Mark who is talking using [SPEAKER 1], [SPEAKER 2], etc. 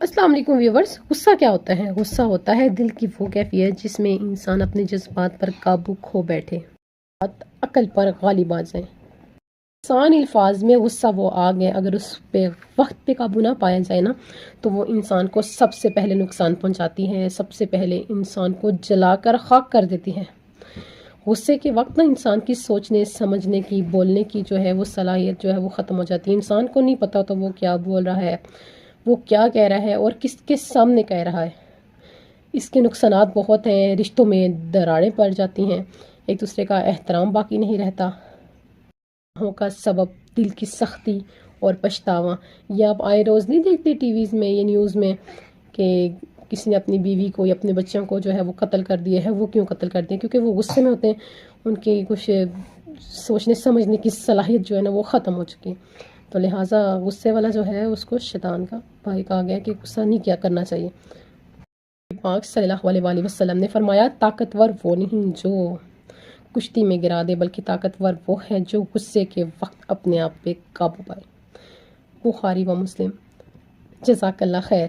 [SPEAKER 1] السلام علیکم ویورز، غصہ کیا ہوتا ہے؟ غصہ ہوتا ہے دل کی وہ کیفیت جس میں انسان اپنے جذبات پر قابو کھو بیٹھے، بات عقل پر غالب آ جائے۔ آسان الفاظ میں غصہ وہ آگ ہے، اگر اس پہ وقت پہ قابو نہ پایا جائے نا تو وہ انسان کو سب سے پہلے نقصان پہنچاتی ہے، سب سے پہلے انسان کو جلا کر خاک کر دیتی ہے۔ غصے کے وقت نا انسان کی سوچنے سمجھنے کی بولنے کی جو ہے وہ صلاحیت جو ہے وہ ختم ہو جاتی ہے۔ انسان کو نہیں پتہ تو وہ کیا بول رہا ہے، وہ کیا کہہ رہا ہے اور کس کے سامنے کہہ رہا ہے۔ اس کے نقصانات بہت ہیں، رشتوں میں دراڑیں پڑ جاتی ہیں، ایک دوسرے کا احترام باقی نہیں رہتا، گناہوں کا سبب دل کی سختی اور پچھتاوا۔ یہ آپ آئے روز نہیں دیکھتے ٹی ویز میں یا نیوز میں کہ کسی نے اپنی بیوی کو یا اپنے بچوں کو جو ہے وہ قتل کر دیا ہے۔ وہ کیوں قتل کر دیا؟ کیونکہ وہ غصے میں ہوتے ہیں، ان کی کچھ سوچنے سمجھنے کی صلاحیت جو ہے نا وہ ختم ہو چکی ہے۔ تو لہٰذا غصے والا جو ہے اس کو شیطان کا بھائی کہا گیا کہ غصہ نہیں کیا کرنا چاہیے۔ پاک صلی اللہ علیہ وآلہ وسلم نے فرمایا، طاقتور وہ نہیں جو کشتی میں گرا دے، بلکہ طاقتور وہ ہے جو غصے کے وقت اپنے آپ پہ قابو پائے۔ بخاری و مسلم۔ جزاک اللہ خیر۔